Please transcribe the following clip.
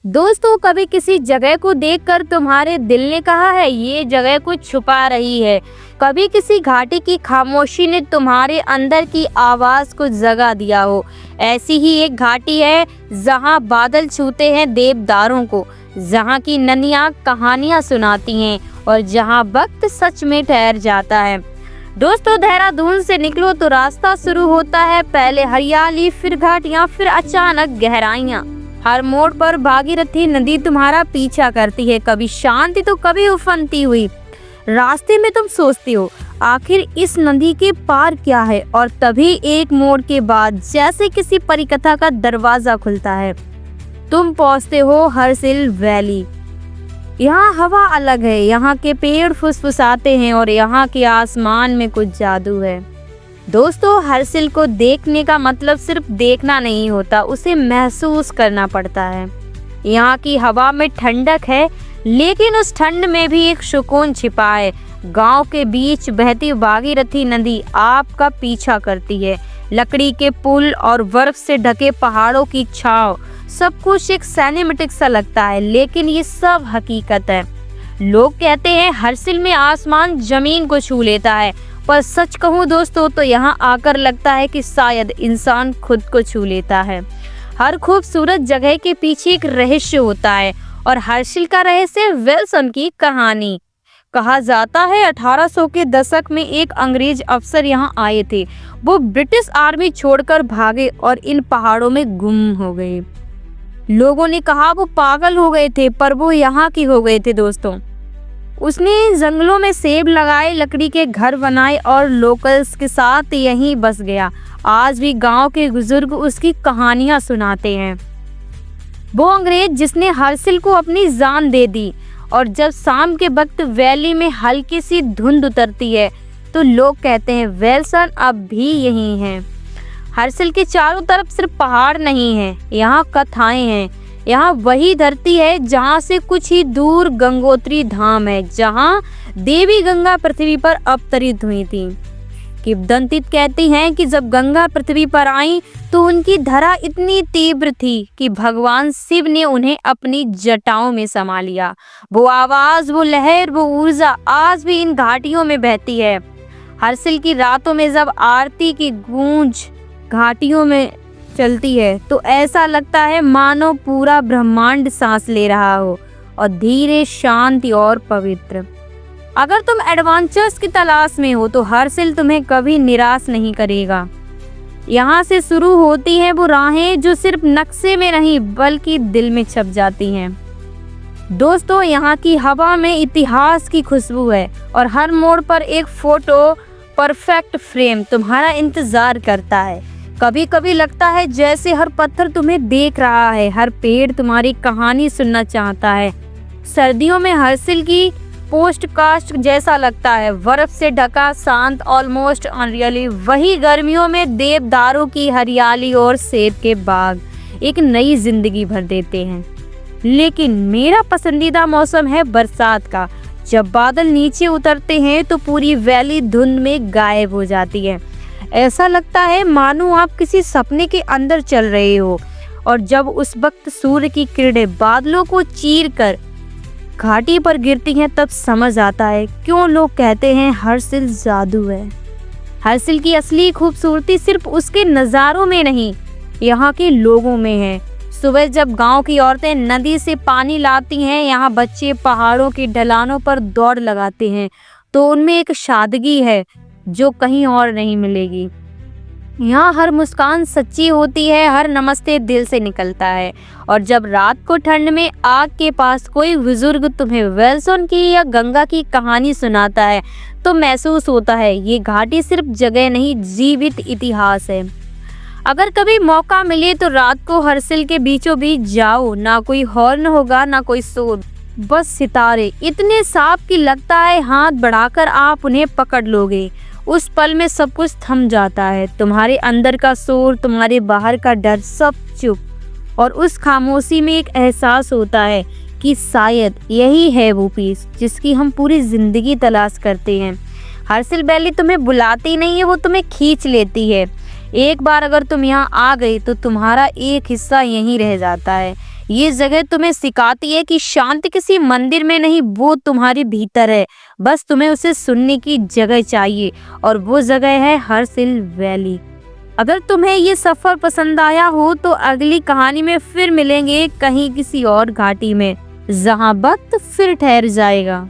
दोस्तों, कभी किसी जगह को देखकर तुम्हारे दिल ने कहा है ये जगह कुछ छुपा रही है। कभी किसी घाटी की खामोशी ने तुम्हारे अंदर की आवाज को जगा दिया हो। ऐसी ही एक घाटी है जहां बादल छूते हैं देवदारों को, जहां की नदियां कहानियां सुनाती हैं और जहां वक्त सच में ठहर जाता है। दोस्तों, देहरादून से निकलो तो रास्ता शुरू होता है, पहले हरियाली, फिर घाटियां, फिर अचानक गहराइयां। हर मोड़ पर भागीरथी नदी तुम्हारा पीछा करती है, कभी शांति तो कभी उफनती हुई। रास्ते में तुम सोचते हो आखिर इस नदी के पार क्या है, और तभी एक मोड़ के बाद जैसे किसी परिकथा का दरवाजा खुलता है, तुम पहुंचते हो हरसिल वैली। यहाँ हवा अलग है, यहाँ के पेड़ फुसफुसाते हैं और यहाँ के आसमान में कुछ जादू है। दोस्तों, हरसिल को देखने का मतलब सिर्फ देखना नहीं होता, उसे महसूस करना पड़ता है। यहाँ की हवा में ठंडक है, लेकिन उस ठंड में भी एक सुकून छिपा है। गांव के बीच बहती भागीरथी नदी आपका पीछा करती है। लकड़ी के पुल और बर्फ से ढके पहाड़ों की छांव, सब कुछ एक सिनेमैटिक सा लगता है, लेकिन ये सब हकीकत है। लोग कहते हैं हरसिल में आसमान जमीन को छू लेता है, पर सच कहूँ दोस्तों तो यहाँ आकर लगता है कि शायद इंसान खुद को छू लेता है। हर खूबसूरत जगह के पीछे एक रहस्य होता है, और हरसिल का रहस्य विल्सन की कहानी। कहा जाता है 1800 के दशक में एक अंग्रेज अफसर यहाँ आए थे। वो ब्रिटिश आर्मी छोड़कर भागे और इन पहाड़ों में गुम हो गए। लोगों ने कहा वो पागल हो गए थे, पर वो यहाँ की हो गए थे दोस्तों। उसने जंगलों में सेब लगाए, लकड़ी के घर बनाए और लोकल्स के साथ यहीं बस गया। आज भी गांव के बुजुर्ग उसकी कहानियां सुनाते हैं। वो अंग्रेज जिसने हरसिल को अपनी जान दे दी। और जब शाम के वक्त वैली में हल्की सी धुंध उतरती है तो लोग कहते हैं विल्सन अब भी यहीं है। हरसिल के चारों तरफ सिर्फ पहाड़ नहीं है, यहाँ कथाएं हैं। यहाँ वही धरती है जहाँ से कुछ ही दूर गंगोत्री धाम है, जहाँ देवी गंगा पृथ्वी पर अवतरित हुई थी। किंवदंती कहती हैं कि जब गंगा पृथ्वी पर आई तो उनकी धरा इतनी तीव्र थी कि भगवान शिव ने उन्हें अपनी जटाओं में समा लिया। वो आवाज, वो लहर, वो ऊर्जा आज भी इन घाटियों में बहती है। हरसिल की रातों में जब आरती की गूंज घाटियों में चलती है तो ऐसा लगता है मानो पूरा ब्रह्मांड सांस ले रहा हो, और धीरे, शांति और पवित्र। अगर तुम एडवेंचर्स की तलाश में हो तो हरसिल तुम्हें कभी निराश नहीं करेगा। यहाँ से शुरू होती हैं वो राहें जो सिर्फ नक्शे में नहीं बल्कि दिल में छप जाती हैं। दोस्तों, यहाँ की हवा में इतिहास की खुशबू है, और हर मोड़ पर एक फोटो परफेक्ट फ्रेम तुम्हारा इंतजार करता है। कभी कभी लगता है जैसे हर पत्थर तुम्हें देख रहा है, हर पेड़ तुम्हारी कहानी सुनना चाहता है। सर्दियों में हरसिल की पोस्टकास्ट जैसा लगता है, बर्फ से ढका, शांत, ऑलमोस्ट अनरियली। वही गर्मियों में देवदारों की हरियाली और सेब के बाग एक नई जिंदगी भर देते हैं। लेकिन मेरा पसंदीदा मौसम है बरसात का। जब बादल नीचे उतरते हैं तो पूरी वैली धुंध में गायब हो जाती है। ऐसा लगता है मानो आप किसी सपने के अंदर चल रहे हो। और जब उस वक्त सूर्य की किरणें बादलों को चीरकर घाटी पर गिरती हैं, तब समझ आता है क्यों लोग कहते हैं हरसिल जादू है। हरसिल की असली खूबसूरती सिर्फ उसके नज़ारों में नहीं, यहाँ के लोगों में है। सुबह जब गांव की औरतें नदी से पानी लाती हैं, यहाँ बच्चे पहाड़ों की ढलानों पर दौड़ लगाते हैं, तो उनमें एक सादगी है जो कहीं और नहीं मिलेगी। यहाँ हर मुस्कान सच्ची होती है, हर नमस्ते दिल से निकलता है। और जब रात को ठंड में आग के पास कोई बुजुर्ग तुम्हें विल्सन की या गंगा की कहानी सुनाता है तो महसूस होता है ये घाटी सिर्फ जगह नहीं, जीवित इतिहास है। अगर कभी मौका मिले तो रात को हरसिल के बीचों बीच जाओ। ना कोई हॉर्न होगा, ना कोई शोर, बस सितारे इतने साफ कि लगता है हाथ बढ़ाकर आप उन्हें पकड़ लोगे। उस पल में सब कुछ थम जाता है, तुम्हारे अंदर का शोर, तुम्हारे बाहर का डर, सब चुप। और उस खामोशी में एक एहसास होता है कि शायद यही है वो पीस जिसकी हम पूरी जिंदगी तलाश करते हैं। हरसिल वैली तुम्हें बुलाती नहीं है, वो तुम्हें खींच लेती है। एक बार अगर तुम यहाँ आ गई तो तुम्हारा एक हिस्सा यहीं रह जाता है। ये जगह तुम्हें सिखाती है कि शांति किसी मंदिर में नहीं, वो तुम्हारे भीतर है। बस तुम्हें उसे सुनने की जगह चाहिए और वो जगह है हरसिल वैली। अगर तुम्हें ये सफर पसंद आया हो तो अगली कहानी में फिर मिलेंगे कहीं किसी और घाटी में, जहां वक्त फिर ठहर जाएगा।